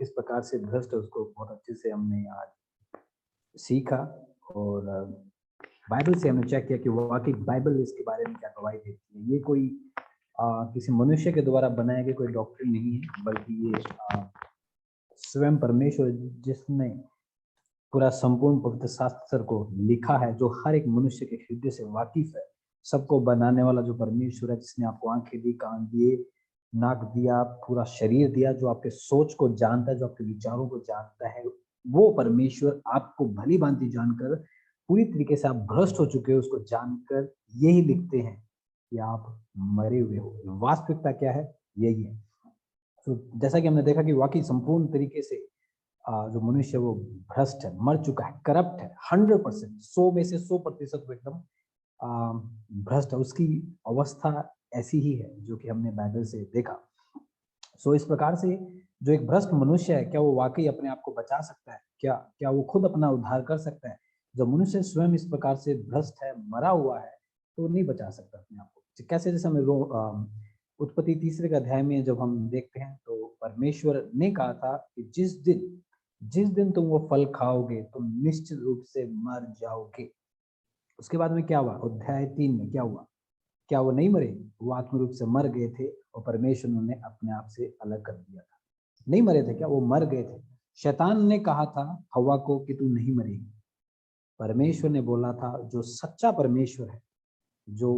किस प्रकार से भ्रष्ट है उसको बहुत अच्छे से हमने आज सीखा। और बाइबल से हमने चेक किया कि वाकई बाइबल इसके बारे में क्या गवाही देती है। ये कोई किसी मनुष्य के द्वारा बनाया गया कोई डॉक्ट्रिन नहीं है, बल्कि ये स्वयं परमेश्वर जिसने पूरा संपूर्ण पवित्र शास्त्र को लिखा है, जो हर एक मनुष्य के हृदय से वाकिफ है, सबको बनाने वाला जो परमेश्वर है, जिसने आपको आंखें दी, कान दिए, नाक दिया, पूरा शरीर दिया, जो आपके सोच को जानता है, जो आपके विचारों को जानता है, वो परमेश्वर आपको भली भांति जानकर पूरी तरीके से आप भ्रष्ट हो चुके हो उसको जानकर यही लिखते हैं कि आप मरे हुए हो। वास्तविकता क्या है? यही है। तो जैसा कि हमने देखा कि वाकई संपूर्ण तरीके से जो मनुष्य वो भ्रष्ट है, मर चुका है, करप्ट है, 100%, 100 में से 100% वो एकदम भ्रष्ट है। उसकी अवस्था ऐसी ही है जो कि हमने बाइबल से देखा। सो इस प्रकार से जो एक भ्रष्ट मनुष्य है, क्या वो वाकई अपने आप को बचा सकता है? क्या क्या वो खुद अपना उद्धार कर सकता है? जब मनुष्य स्वयं इस प्रकार से भ्रष्ट है, मरा हुआ है, तो वो नहीं बचा सकता अपने आप को। कैसे? जैसे हमें उत्पत्ति 3 अध्याय में जब हम देखते हैं तो परमेश्वर ने कहा था कि जिस दिन तुम वो फल खाओगे तुम निश्चित रूप से मर जाओगे। उसके बाद में क्या हुआ? अध्याय 3 में क्या हुआ? क्या वो नहीं मरे? वो आत्म रूप से मर गए थे और परमेश्वर ने उन्हें अपने आप से अलग कर दिया था। नहीं मरे थे क्या? वो मर गए थे। शैतान ने कहा था हवा को कि तू नहीं मरेगी। परमेश्वर ने बोला था, जो सच्चा परमेश्वर है, जो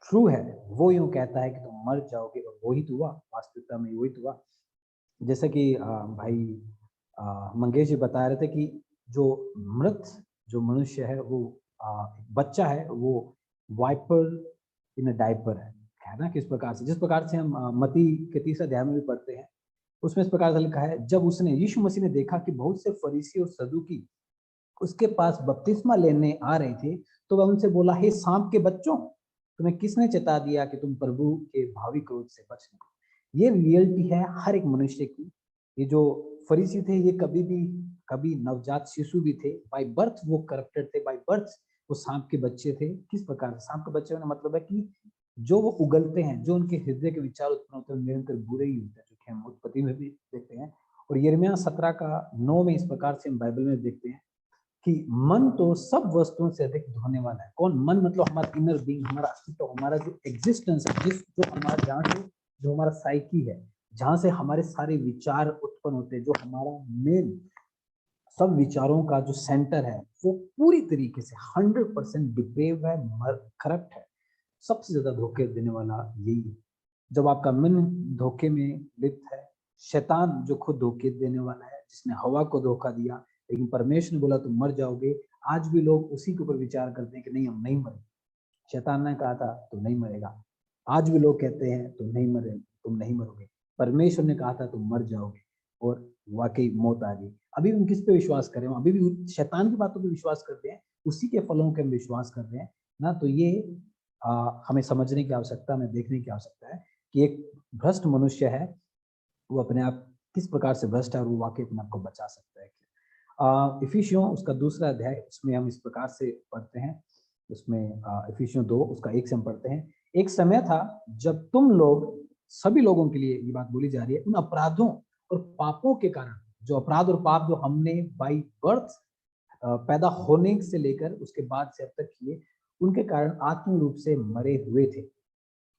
ट्रू है, वो यूं कहता है कि तुम मर जाओगे, और वही तो हुआ। वास्तविकता में वही तो हुआ। जैसे कि भाई मंगेश जी बता रहे थे कि जो मृत जो मनुष्य है वो बच्चा है, वो वाइपर इन डायपर है ना। किस प्रकार से, जिस प्रकार से हम मती के 30 अध्याय में भी पढ़ते हैं, उसमें इस प्रकार से लिखा है, जब उसने यीशु मसीह ने देखा कि बहुत से फरीसी और सदूकी उसके पास बपतिस्मा लेने आ रहे थे, तो वह उनसे बोला, हे सांप के बच्चों, तुम्हें किसने चेता दिया कि तुम प्रभु के भावी क्रोध से बच निकलो। ये रियलिटी है हर एक मनुष्य की। ये जो फरीसी थे, ये कभी नवजात शिशु भी थे, बाय बर्थ वो करप्टेड थे, बाय बर्थ वो सांप के बच्चे थे। किस प्रकार से सांप के बच्चे होने मतलब है कि जो वो उगलते हैं, जो उनके हृदय के विचार उत्पन्न होते हैं, निरंतर बुरे ही होते हैं, जो कि हम उत्पत्ति में भी देखते हैं। और यिर्मयाह 17:9 में इस प्रकार से हम बाइबल में देखते हैं कि मन तो सब वस्तुओं से अधिक धोने वाला है। कौन? मन मतलब हमारा इनर बीइंग, हमारा अस्तित्व, हमारा जो एग्जिस्टेंस है, जिस जो हमारा जहाँ से जो हमारा साइकी है, जहाँ से हमारे सारे विचार उत्पन्न होते हैं, जो हमारा मेन सब विचारों का जो सेंटर है, वो पूरी तरीके से 100% डिप्रेव है, करप्ट है। सबसे ज्यादा धोखे देने वाला यही है। जब आपका मन धोखे में लिप्त है, शैतान जो खुद धोखे देने वाला है, जिसने हवा को धोखा दिया, लेकिन परमेश्वर ने बोला तुम मर जाओगे। आज भी लोग उसी के ऊपर विचार करते हैं कि नहीं, हम नहीं मरे। शैतान ने कहा था तुम नहीं मरेगा। आज भी लोग कहते हैं तुम नहीं मरोगे। परमेश्वर ने कहा था तुम मर जाओगे, और वाकई मौत आ गई। अभी हम किस पे विश्वास करें? अभी भी शैतान की बातों पे विश्वास करते हैं, उसी के फलों के हम विश्वास कर रहे हैं ना। तो ये हमें समझने की आवश्यकता, हमें देखने की आवश्यकता है कि एक भ्रष्ट मनुष्य है, वो अपने आप किस प्रकार से भ्रष्ट है, और वो वाकई अपने आप को बचा सकता है। इफिसियों उसका 2 अध्याय, उसमें हम इस प्रकार से पढ़ते हैं। उसमें इफिसियों 2 उसका 1 से हम पढ़ते हैं। एक समय था जब तुम लोग, सभी लोगों के लिए ये बात बोली जा रही है, उन अपराधों और पापों के कारण, जो अपराध और पाप जो हमने बाई बर्थ पैदा होने से लेकर उसके बाद से अब तक किए, उनके कारण आत्मिक रूप से मरे हुए थे।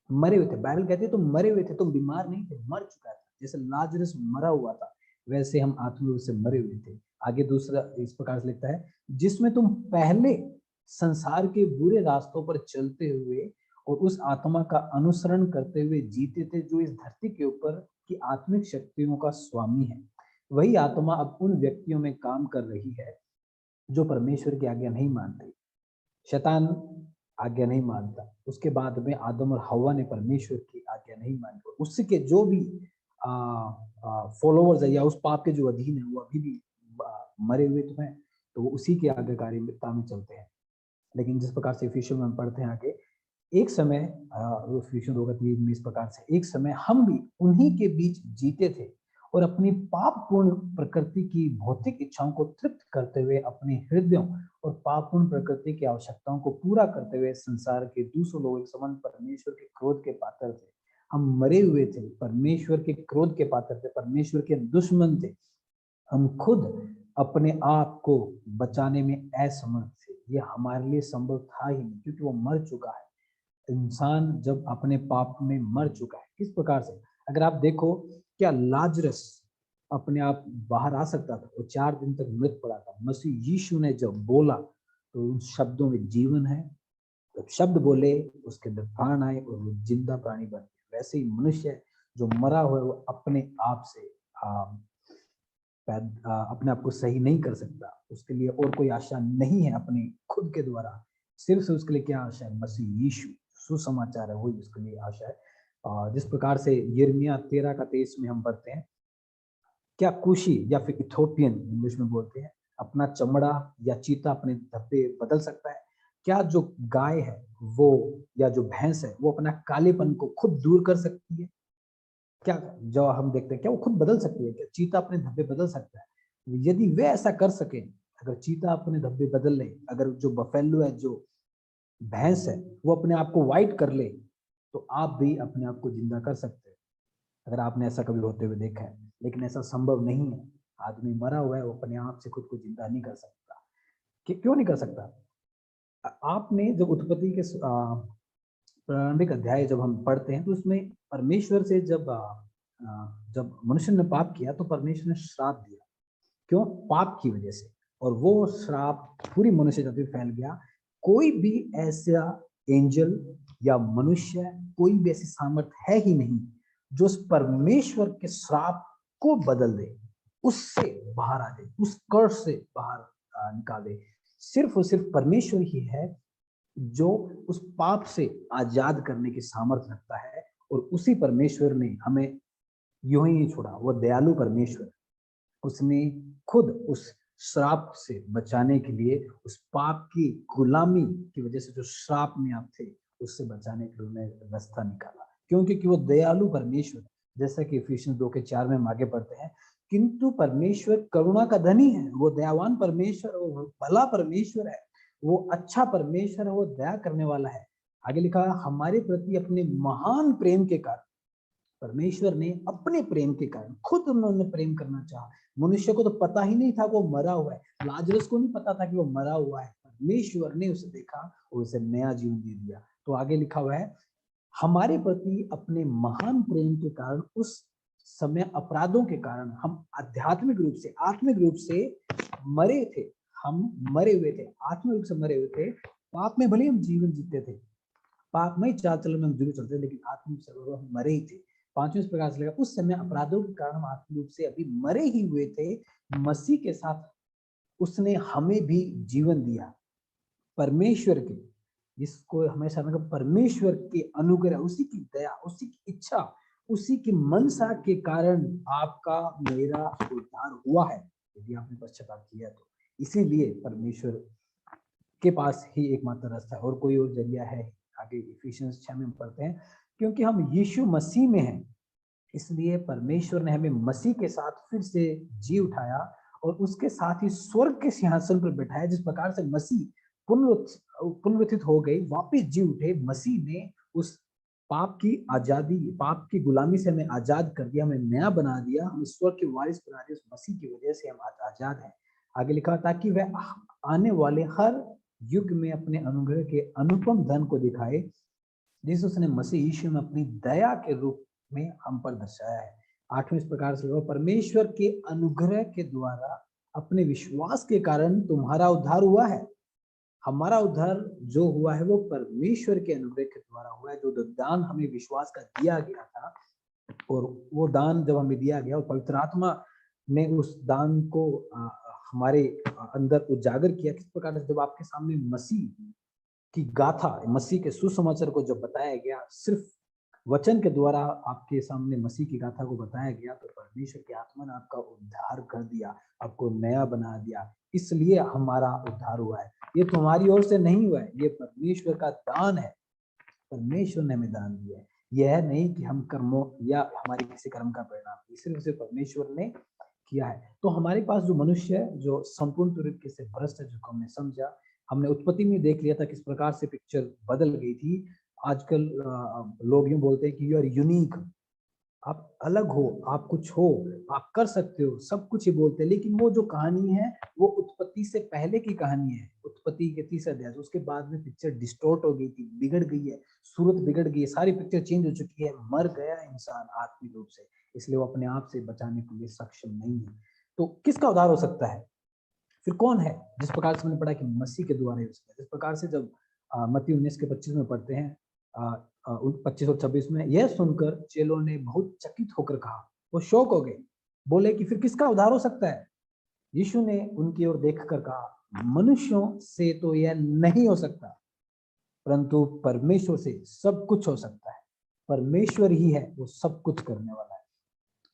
मरे हुए थे, बाइबल कहती है तुम मरे हुए थे, तुम बीमार नहीं थे, मर चुका था। जैसे लाजरस मरा हुआ था, वैसे हम आत्मिक रूप से मरे हुए थे। आगे दूसरा इस प्रकार से लिखता है, जिसमें तुम पहले संसार के बुरे रास्तों पर चलते हुए और उस आत्मा का अनुसरण करते हुए जीते थे, जो इस धरती के ऊपर की आत्मिक शक्तियों का स्वामी है। वही आत्मा अब उन व्यक्तियों में काम कर रही है जो परमेश्वर की आज्ञा नहीं मानते। शैतान आज्ञा नहीं मानता। उसके बाद में आदम और हवा ने परमेश्वर की आज्ञा नहीं मानी, और उसके जो भी फॉलोवर्स है या उस पाप के जो अधीन है, वो अभी भी मरे हुए तो हैं, तो वो उसी की आज्ञाकारिता में चलते हैं। लेकिन जिस प्रकार से इफिसियों में हम पढ़ते हैं आगे, एक समय इफिसियों 2:3 में इस प्रकार से, एक समय हम भी उन्हीं के बीच जीते थे और अपनी पापपूर्ण प्रकृति की भौतिक इच्छाओं को तृप्त करते हुए अपने हृदयों और पापपूर्ण प्रकृति की आवश्यकताओं को पूरा करते हुए संसार के दूसरों लोगों के समान परमेश्वर के क्रोध के पात्र थे। हम मरे हुए थे, परमेश्वर के क्रोध के पात्र थे, परमेश्वर के दुश्मन थे, हम खुद अपने आप को बचाने में असमर्थ थे। ये हमारे लिए संभव था ही नहीं, क्योंकि वो मर चुका है। इंसान जब अपने पाप में मर चुका है, किस प्रकार से, अगर आप देखो, क्या लाजरस अपने आप बाहर आ सकता था? वो 4 दिन तक मृत पड़ा था। मसीह यीशु ने जब बोला तो उन शब्दों में जीवन है। जब शब्द बोले उसके अंदर प्राण आए और वो जिंदा प्राणी बन गए। वैसे ही मनुष्य जो मरा हुआ है वो अपने आप से अपने आप को सही नहीं कर सकता। उसके लिए और कोई आशा नहीं है अपने खुद के द्वारा। सिर्फ से उसके लिए क्या आशा है? मसीह यीशु सुसमाचार है, वही उसके लिए आशा है। जिस प्रकार से यिर्मयाह 13:23 में हम पढ़ते हैं, क्या कुशी या फिर इथोपियन इंग्लिश में बोलते हैं, अपना चमड़ा या चीता अपने धब्बे बदल सकता है? क्या जो गाय है वो या जो भैंस है वो अपना कालेपन को खुद दूर कर सकती है? क्या जो हम देखते हैं क्या वो खुद बदल सकती है? क्या चीता अपने धब्बे बदल सकता है? यदि वे ऐसा कर सके, अगर चीता अपने धब्बे बदल ले, अगर जो बफेलो है, जो भैंस है, वो अपने आप को व्हाइट कर ले, तो आप भी अपने आप को जिंदा कर सकते हैं, अगर आपने ऐसा कभी होते हुए देखा है। लेकिन ऐसा संभव नहीं है। आदमी मरा हुआ है, वो अपने आप से खुद को जिंदा नहीं कर सकता। क्यों नहीं कर सकता? आपने जब उत्पत्ति के प्रारंभिक अध्याय जब हम पढ़ते हैं तो उसमें परमेश्वर से जब मनुष्य ने पाप किया तो परमेश्वर ने श्राप दिया। क्यों? पाप की वजह से। और वो श्राप पूरी मनुष्य जाति में फैल गया। कोई भी ऐसा एंजल या मनुष्य, कोई भी ऐसी सामर्थ्य है ही नहीं जो उस परमेश्वर के श्राप को बदल दे, उससे बाहर आ जाए, उस कर्स से बाहर निकाल दे। सिर्फ और सिर्फ परमेश्वर ही है जो उस पाप से आजाद करने की सामर्थ्य रखता है। और उसी परमेश्वर ने हमें यूं ही नहीं छोड़ा। वो दयालु परमेश्वर, उसने खुद उस श्राप से बचाने के लिए, उस पाप की गुलामी की वजह से जो श्राप में आप थे, उससे बचाने के लिए उन्हें रास्ता निकाला। क्योंकि वो दयालु परमेश्वर, जैसा कि इफिसियंस 2:4 में हम आगे पढ़ते हैं, किंतु परमेश्वर करुणा का धनी है, वो दयावान परमेश्वर, वो भला परमेश्वर है, वो अच्छा परमेश्वर है, वो दया करने वाला है। आगे लिखा, हमारे प्रति अपने महान प्रेम के कारण परमेश्वर ने अपने प्रेम के कारण खुद उन्होंने प्रेम करना चाहा। मनुष्य को तो पता ही नहीं था वो मरा हुआ है, लाजरस को नहीं पता था कि वो मरा हुआ है। परमेश्वर ने उसे देखा और उसे नया जीवन दे दिया। तो आगे लिखा हुआ है, हमारे प्रति अपने महान प्रेम के कारण, उस समय अपराधों के कारण हम आध्यात्मिक रूप से, आत्मिक रूप से मरे थे। हम मरे हुए थे, आत्मिक रूप से मरे हुए थे। पाप में भले हम जीवन जीते थे, पाप में चाल चलन में हम जरूर चलते, लेकिन आत्मिक रूप से हम मरे ही थे। 5वें इस प्रकार से लगा, उस समय अपराधों के कारण हम आत्मिक रूप से अभी मरे ही हुए थे, मसीह के साथ उसने हमें भी जीवन दिया। परमेश्वर के, जिसको हमेशा मतलब परमेश्वर के अनुग्रह, उसी की दया, उसी की इच्छा, उसी की मनसा के कारण आपका मेरा उद्धार हुआ है, यदि आपने पश्चाताप किया तो। इसीलिए परमेश्वर के पास ही एकमात्र रास्ता है, और कोई और जरिया है? आगे इफिसियंस 6 में हम पढ़ते हैं, क्योंकि हम यीशु मसीह में हैं, इसलिए परमेश्वर ने हमें मसीह के साथ फिर से जी उठाया और उसके साथ ही स्वर्ग के सिंहासन पर बैठाया। जिस प्रकार से मसीह पुनरुत्थित हो गई, वापस जी उठे, मसीह ने उस पाप की आजादी, पाप की गुलामी से हमें आजाद कर दिया, हमें नया बना दिया, हम स्वर्ग के वारिस बना दिए। उस मसीह की वजह से हम आज आजाद हैं। आगे लिखा, ताकि वह आने वाले हर युग में अपने अनुग्रह के अनुपम धन को दिखाए, जिस उसने मसीह यीशु में अपनी दया के रूप में हम पर दर्शाया है। 8वें इस प्रकार से लगा, परमेश्वर के अनुग्रह के द्वारा अपने विश्वास के कारण तुम्हारा उद्धार हुआ है। हमारा उद्धार जो हुआ है वो परमेश्वर के अनुग्रह के द्वारा हुआ है। जो दान हमें विश्वास का दिया गया था, और वो दान जब हमें दिया गया और पवित्र आत्मा ने उस दान को हमारे अंदर उजागर किया। किस प्रकार से? जब आपके सामने मसीह की गाथा, मसीह के सुसमाचार को जब बताया गया, सिर्फ वचन के द्वारा आपके सामने मसीह की गाथा को बताया गया, तो परमेश्वर की आत्मा ने आपका उद्धार कर दिया, आपको नया बना दिया। इसलिए हमारा उद्धार हुआ है। ये तुम्हारी ओर से नहीं हुआ है, ये परमेश्वर का दान है। परमेश्वर ने हमें दान दिया है। यह नहीं कि हम कर्मों या हमारे किसी कर्म का परिणाम, सिर्फ परमेश्वर ने किया है। तो हमारे पास जो मनुष्य है, जो संपूर्ण तरीके से भ्रष्ट है, जो हमने समझा, हमने उत्पत्ति में देख लिया था किस प्रकार से पिक्चर बदल गई थी। आजकल लोग यूं बोलते हैं कि यू आर यूनिक, आप अलग हो, आप कुछ हो, आप कर सकते हो, सब कुछ ही बोलते हैं। लेकिन वो जो कहानी है वो उत्पत्ति से पहले की कहानी है, उत्पत्ति के 30 अध्याय। उसके बाद में पिक्चर डिस्टोर्ट हो गई थी, बिगड़ गई है, सूरत बिगड़ गई है, सारी पिक्चर चेंज हो चुकी है, मर गया इंसान आत्मिक रूप से, इसलिए वो अपने आप से बचाने के लिए सक्षम नहीं है। तो किसका उद्धार हो सकता है? फिर कौन है? जिस प्रकार से मैंने पढ़ा कि मसीह के द्वारा ही हो सकता है। जिस प्रकार से जब मत्ती 19 के 25 में पढ़ते हैं, 25 और 26 में, यह सुनकर चेलों ने बहुत चकित होकर कहा, वो शौक हो गए, बोले कि फिर किसका उद्धार हो सकता है? यीशु ने उनकी ओर देखकर कहा, मनुष्यों से तो यह नहीं हो सकता, परंतु परमेश्वर से सब कुछ हो सकता है। परमेश्वर ही है वो सब कुछ करने वाला है।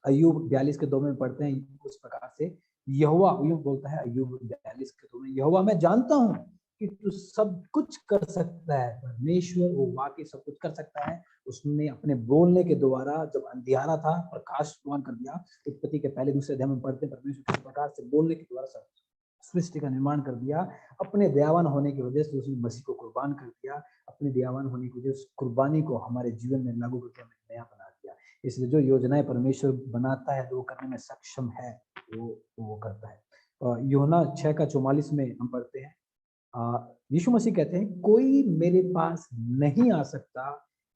अय्यूब 42 के 2 में पढ़ते हैं उस प्रकार से, यहोवा यूं बोलता है अय्यूब 42 के 2 में, यहोवा मैं जानता हूं कि तू सब कुछ कर सकता है। परमेश्वर वो वाकई सब कुछ कर सकता है। उसने अपने बोलने के द्वारा, जब अंधियारा था, प्रकाश प्रदान कर दिया। उत्पत्ति के पहले दूसरे अध्याय में पढ़ते हैं, परमेश्वर किस प्रकार से बोलने के द्वारा सब सृष्टि का निर्माण कर दिया। अपने दयावान होने की वजह से उसने मसीह को कुर्बान कर दिया। अपने दयावान होने की वजह से कुर्बानी को हमारे जीवन में लागू करके हमें नया बना दिया। इसलिए जो योजनाएं परमेश्वर बनाता है, जो करने में सक्षम है, वो करता है। यूहन्ना 6 का 44 में हम पढ़ते हैं, यीशु मसीह कहते हैं, कोई मेरे पास नहीं आ सकता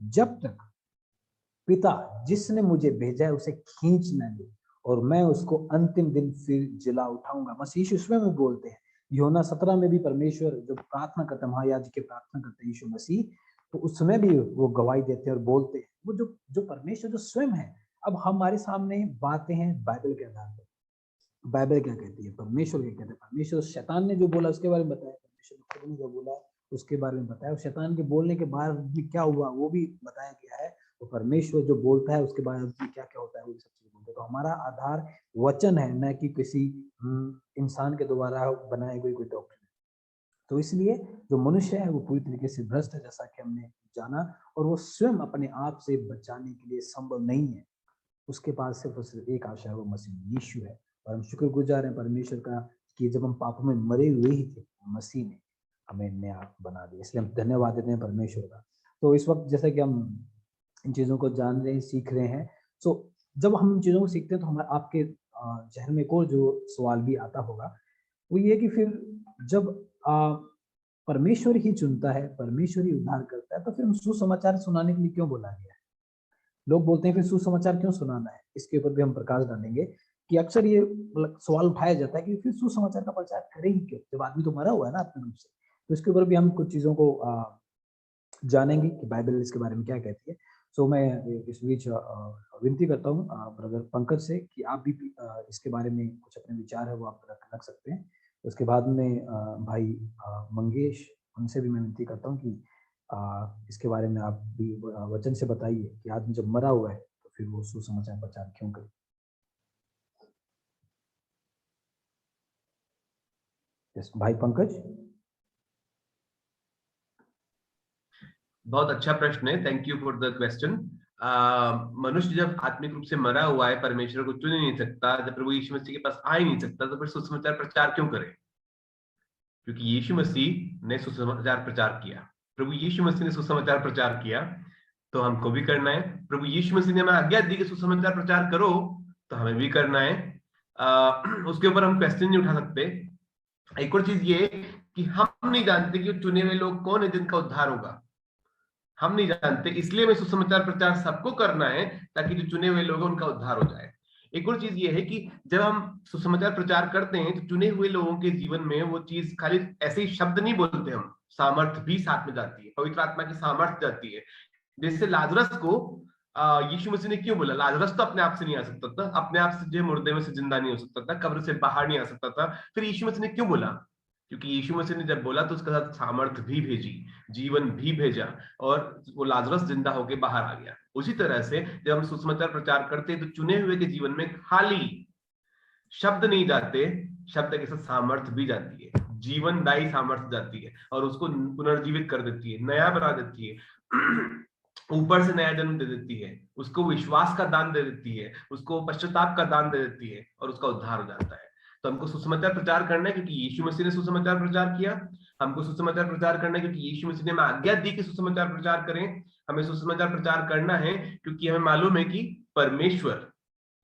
जब तक पिता जिसने मुझे भेजा है उसे खींच न ले, और मैं उसको अंतिम दिन फिर जिला उठाऊंगा। मसीह यीशु उसमें बोलते हैं। यूहन्ना 17 में भी परमेश्वर जब प्रार्थना करते हैं, महायाजक की प्रार्थना करते हैं यीशु मसीह, तो उसमें भी वो गवाही देते हैं और बोलते हैं, वो जो परमेश्वर जो स्वयं है। अब हमारे सामने बातें हैं बाइबल के आधार पर। बाइबल क्या कहती है, परमेश्वर क्या कहते हैं? परमेश्वर, शैतान ने जो बोला उसके बारे में बताया, परमेश्वर ने खुद ने जो बोला उसके बारे में बताया, और शैतान के बोलने के बाद भी क्या हुआ वो भी बताया गया है। तो परमेश्वर जो बोलता है उसके बाद भी क्या क्या होता है वो सब चीजें बोलते हैं। तो हमारा आधार वचन है, न कि किसी इंसान के द्वारा बनाई गई कोई डॉक्ट्रिन। तो इसलिए जो मनुष्य है वो पूरी तरीके से भ्रष्ट है, जैसा कि हमने जाना, और वो स्वयं अपने आप से बचाने के लिए संभव नहीं है। उसके पास सिर्फ और सिर्फ एक आशा है, वो मसीह यीशु है। और हम शुक्रगुजार हैं परमेश्वर का कि जब हम पापों में मरे हुए ही थे, मसीह ने हमें नया बना दिया। इसलिए हम धन्यवाद देते हैं परमेश्वर का। तो इस वक्त जैसा कि हम इन चीज़ों को जान रहे हैं, सीख रहे हैं, तो जब हम इन चीज़ों को सीखते हैं तो हमारे आपके जहन में एक और जो सवाल भी आता होगा, वो ये कि फिर जब परमेश्वर ही चुनता है, परमेश्वर ही उद्धार करता है, तो फिर हम सुसमाचार सुनाने के लिए क्यों बोला गया है? लोग बोलते हैं फिर सुसमाचार क्यों सुनाना है? इसके ऊपर भी हम प्रकाश डालेंगे कि अक्सर ये सवाल उठाया जाता है कि फिर सुसमाचार का प्रचार करें ही क्यों, जब आदमी तो मरा हुआ है ना आत्मिक रूप से। तो इसके ऊपर भी हम कुछ चीजों को जानेंगे कि बाइबल इसके बारे में क्या कहती है। सो मैं इस बीच विनती करता हूँ ब्रदर पंकज से कि आप भी इसके बारे में कुछ अपने विचार है वो आप रख सकते हैं। उसके बाद में भाई मंगेश, उनसे भी मैं विनती करता हूँ कि इसके बारे में आप भी वचन से बताइए कि आदमी जब मरा हुआ है तो फिर वो सुसमाचार प्रचार क्यों करे। यस भाई पंकज। बहुत अच्छा प्रश्न है, thank you for the question. मनुष्य जब आत्मिक रूप से मरा हुआ है, परमेश्वर को चुन ही नहीं सकता, जब प्रभु यीशु मसीह के पास आ ही नहीं सकता, तो फिर सुसमाचार प्रचार क्यों करे? क्योंकि यीशु मसीह ने सुसमाचार प्रचार किया, प्रभु यीशु मसीह ने सुसमाचार प्रचार किया, तो हमको भी करना है। प्रभु यीशु मसीह ने हमें आज्ञा दी कि सुसमाचार प्रचार करो, तो हमें भी करना है। उसके ऊपर हम क्वेश्चन नहीं उठा सकते। एक और चीज ये कि हम नहीं जानते कि चुने हुए लोग कौन है जिनका उद्धार होगा, हम नहीं जानते, इसलिए हमें सुसमाचार प्रचार सबको करना है ताकि जो चुने हुए लोग हैं उनका उद्धार हो जाए। एक और चीज ये है कि जब हम सुसमाचार प्रचार करते हैं तो चुने हुए लोगों के जीवन में वो चीज खाली ऐसे ही शब्द नहीं बोलते हम, सामर्थ्य भी साथ में जाती है, पवित्र आत्मा की सामर्थ्य जाती है। जैसे लाजरस को यीशु मसीह ने क्यों बोला? लाजरस तो अपने आप से नहीं आ सकता था, अपने आप से जो मुर्दे में से जिंदा नहीं हो सकता था, कब्र से बाहर नहीं आ सकता था, फिर यीशु मसीह ने क्यों बोला? क्योंकि यीशु मसीह ने जब बोला तो उसके साथ सामर्थ्य भी भेजी, जीवन भी भेजा, और वो लाजरस जिंदा होकर बाहर आ गया। उसी तरह से जब हम सुसमाचार प्रचार करते हैं तो चुने हुए के जीवन में खाली शब्द नहीं जाते, शब्द के साथ सामर्थ्य भी जाती है, जीवनदायी सामर्थ्य जाती है, और उसको पुनर्जीवित कर देती है, नया बना देती है, ऊपर से नया जन्म दे देती है, उसको विश्वास का दान दे देती है, उसको पश्चाताप का दान दे देती है, और उसका उद्धार हो जाता है। तो हमको सुसमाचार प्रचार करना है क्योंकि यीशु मसीह ने सुसमाचार प्रचार किया। हमको सुसमाचार प्रचार करना है क्योंकि यीशु मसीह ने हमें आज्ञा दी कि सुसमाचार प्रचार करें। हमें सुसमाचार प्रचार करना है क्योंकि हमें मालूम है कि परमेश्वर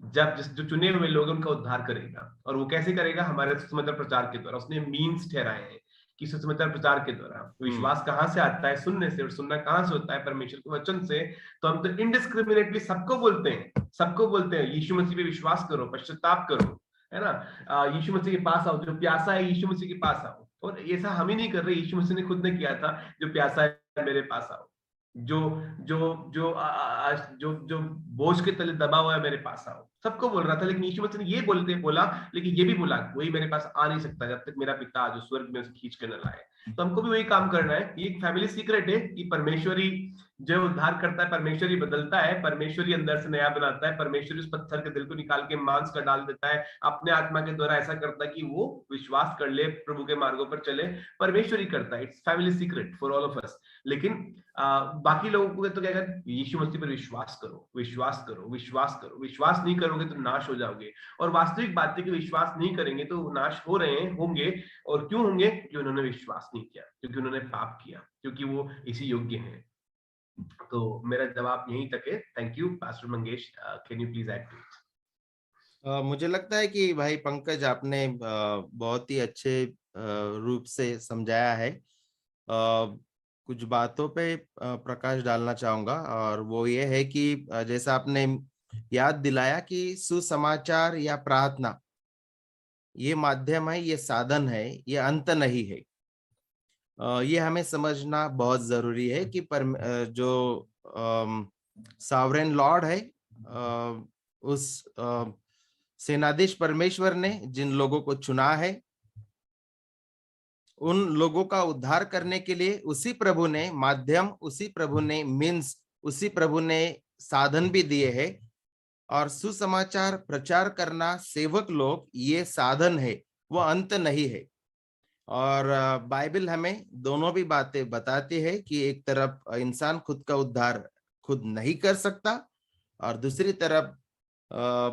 जब जो चुने हुए लोग उनका उद्धार करेगा। और वो कैसे करेगा? हमारे सुसमाचार प्रचार के द्वारा। उसने मीन्स ठहराए हैं कि सुसमाचार प्रचार के द्वारा। विश्वास कहाँ से आता है? सुनने से। और सुनना कहाँ से होता है? परमेश्वर के वचन से। तो हम तो इनडिस्क्रिमिनेटली सबको बोलते हैं यीशु मसीह पे विश्वास करो, पश्चाताप करो, है ना, यीशु मसीह के पास आओ, जो प्यासा है यीशु मसीह के पास आओ। और ऐसा हम ही नहीं कर रहे, यीशु मसीह ने खुद ने किया था, जो प्यासा है मेरे पास आओ, जो जो जो जो जो बोझ के तले दबा हुआ है मेरे पास आओ। सबको बोल रहा था, लेकिन यीशु मसीह ने ये बोला, लेकिन ये भी बोला कोई मेरे पास आ नहीं सकता जब तक मेरा पिता जो स्वर्ग में उसे खींच कर न लाए। तो हमको भी वही काम करना है। ये एक फैमिली सीक्रेट है कि परमेश्वरी जो उद्धार करता है, परमेश्वरी बदलता है, परमेश्वरी अंदर से नया बनाता है, परमेश्वरी उस पत्थर के दिल को निकाल के मांस का डाल देता है, अपने आत्मा के द्वारा ऐसा करता है कि वो विश्वास कर ले, प्रभु के मार्गों पर चले। परमेश्वरी करता है। It's family secret for all of us. लेकिन बाकी लोगों को तो क्या कहते, यीशु मसीह पर विश्वास करो, विश्वास करो, विश्वास करो। विश्वास नहीं करोगे तो नाश हो जाओगे। और वास्तविक बात है कि विश्वास नहीं करेंगे तो नाश हो रहे हैं, होंगे। और क्यों होंगे? क्योंकि उन्होंने विश्वास नहीं किया, क्योंकि उन्होंने पाप किया, क्योंकि वो इसी योग्य हैं। तो मेरा जवाब यहीं तक है। Thank you pastor Mangesh. Can you please add to it? मुझे लगता है कि भाई पंकज आपने बहुत ही अच्छे रूप से समझाया है। कुछ बातों पे प्रकाश डालना चाहूंगा, और वो ये है कि जैसा आपने याद दिलाया कि सुसमाचार या प्रार्थना ये माध्यम है, ये साधन है, ये अंत नहीं है। ये हमें समझना बहुत जरूरी है कि जो सॉवरेन लॉर्ड है, उस सेनाधीश परमेश्वर ने जिन लोगों को चुना है, उन लोगों का उद्धार करने के लिए उसी प्रभु ने माध्यम, उसी प्रभु ने मीन्स, उसी प्रभु ने साधन भी दिए हैं। और सुसमाचार प्रचार करना, सेवक लोग, ये साधन है, वो अंत नहीं है। और बाइबल हमें दोनों भी बातें बताती है कि एक तरफ इंसान खुद का उद्धार खुद नहीं कर सकता, और दूसरी तरफ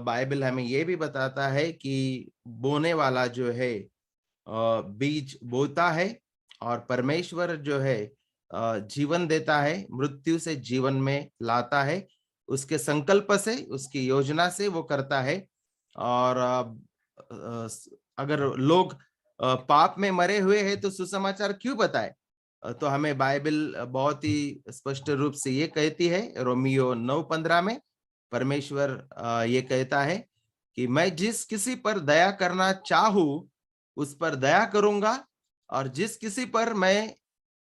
बाइबल हमें ये भी बताता है कि बोने वाला जो है बीज बोता है, और परमेश्वर जो है जीवन देता है, मृत्यु से जीवन में लाता है, उसके संकल्प से, उसकी योजना से वो करता है। और अगर लोग पाप में मरे हुए हैं तो सुसमाचार क्यों बताए? तो हमें बाइबल बहुत ही स्पष्ट रूप से ये कहती है, रोमियो 9:15 में परमेश्वर ये कहता है कि मैं जिस किसी पर दया करना चाहूं उस पर दया करूंगा, और जिस किसी पर मैं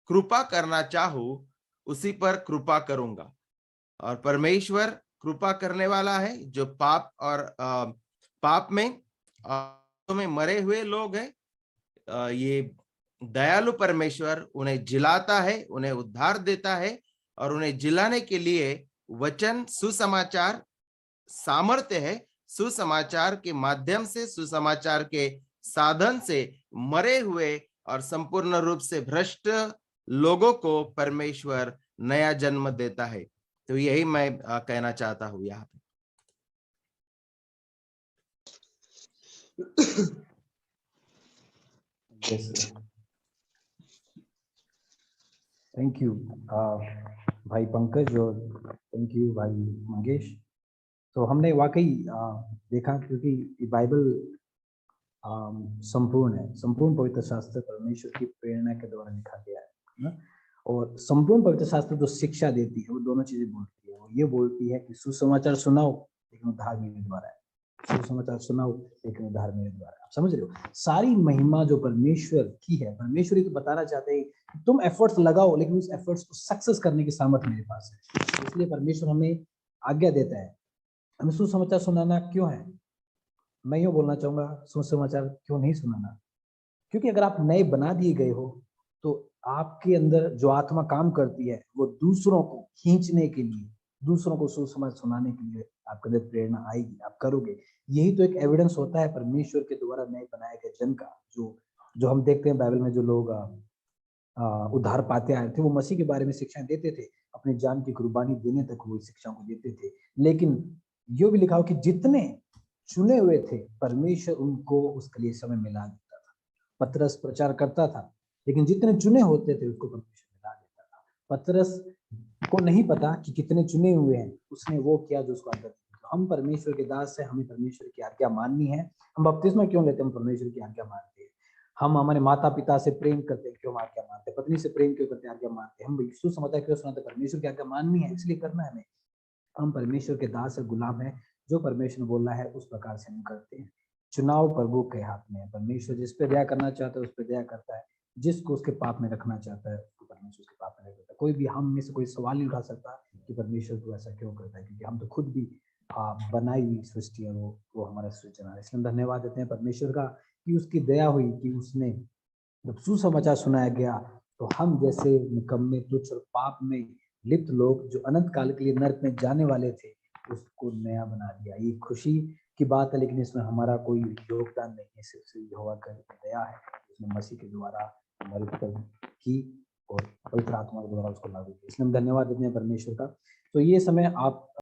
कृपा करना चाहूं उसी पर कृपा करूंगा। और परमेश्वर कृपा करने वाला है। जो पाप और पाप में मरे हुए लोग हैं, ये दयालु परमेश्वर उन्हें जिलाता है, उन्हें उद्धार देता है, और उन्हें जिलाने के लिए वचन, सुसमाचार सामर्थ्य है। सुसमाचार के माध्यम से, सुसमाचार के साधन से मरे हुए और संपूर्ण रूप से भ्रष्ट लोगों को परमेश्वर नया जन्म देता है। तो यही मैं कहना चाहता हूँ यहाँ पे। थैंक यू भाई पंकज, और थैंक यू भाई मंगेश। तो हमने वाकई देखा, क्योंकि बाइबल संपूर्ण है, संपूर्ण पवित्र शास्त्र परमेश्वर की प्रेरणा के द्वारा लिखा गया है ना। और संपूर्ण पवित्र शास्त्र जो शिक्षा देती है वो दोनों चीजें बोलती है। वो ये बोलती है कि सुसमाचार सुनाओ लेकिन उद्धार मेरे द्वारा है, सुसमाचार सुनाओ लेकिन उद्धार मेरे द्वारा है। आप समझ रहे हो? सारी महिमा जो परमेश्वर की है, परमेश्वर ही तो बताना चाहते हैं कि तुम एफर्ट्स लगाओ, लेकिन उस एफर्ट्स को सक्सेस करने की सामर्थ्य मेरे पास है। इसलिए परमेश्वर हमें आज्ञा देता है। हमें सुसमाचार सुनाना क्यों है? मैं यूँ बोलना चाहूंगा, सुसमाचार क्यों नहीं सुनाना? क्योंकि अगर आप नए बना दिए गए हो तो आपके अंदर जो आत्मा काम करती है वो दूसरों को खींचने के लिए, दूसरों को सुसमाचार सुनाने के लिए आपके अंदर प्रेरणा आएगी, आप करोगे। यही तो एक एविडेंस होता है परमेश्वर के द्वारा नए बनाए गए जन का। जो हम देखते हैं बाइबल में, जो लोग उद्धार पाते आए थे वो मसीह के बारे में शिक्षा देते थे, अपनी जान की कुर्बानी देने तक वो शिक्षा को देते थे। लेकिन यो भी लिखा हो कि जितने चुने हुए थे, परमेश्वर उनको उस कलीसिया में मिला देता था। पतरस प्रचार करता था, लेकिन जितने चुने होते थे उसको परमेश्वर मिला देता था। पतरस को नहीं पता कि कितने चुने हुए हैं, उसने वो किया जो उसको आज्ञा थी। तो हम परमेश्वर के दास है, हमें परमेश्वर की आज्ञा माननी है। हम बपतिस्मा क्यों लेते हैं? हम परमेश्वर की आज्ञा मानते हैं। हम हमारे माता पिता से प्रेम करते हैं, क्यों आज्ञा मानते हैं? पत्नी से प्रेम क्यों करते हैं? आज्ञा मानते हैं। हम यीशु समाचार क्यों सुनाते हैं? परमेश्वर की आज्ञा माननी है, इसलिए करना है हमें। हम परमेश्वर के दास और गुलाम है, जो परमेश्वर ने बोला है उस प्रकार से हम करते हैं। चुनाव प्रभु के हाथ में है। परमेश्वर जिस पे दया करना चाहता है उस पे दया करता है, जिसको उसके पाप में रखना चाहता है उसको परमेश्वर उसके पाप में रख देता है। कोई भी हम में से कोई सवाल नहीं उठा सकता कि परमेश्वर तू ऐसा क्यों करता है, क्योंकि हम तो खुद भी बनाई हुई सृष्टि है, वो हमारा सृजना है। इसलिए हम धन्यवाद देते हैं परमेश्वर का कि उसकी दया हुई कि उसने जब सुसमाचार सुनाया गया तो हम जैसे निकम्मे, तुच्छ और पाप में लिप्त लोग जो अनंत काल के लिए नरक में जाने वाले थे, उसको नया बना दिया। ये खुशी की बात है, लेकिन इसमें हमारा कोई योगदान नहीं है, सिर्फ यहोवा की दया है। उसने मसीह के द्वारा हमारी मदद की और पवित्र आत्मा के द्वारा उसको लागू किया। इसलिए हम धन्यवाद देते हैं परमेश्वर का। तो ये समय आप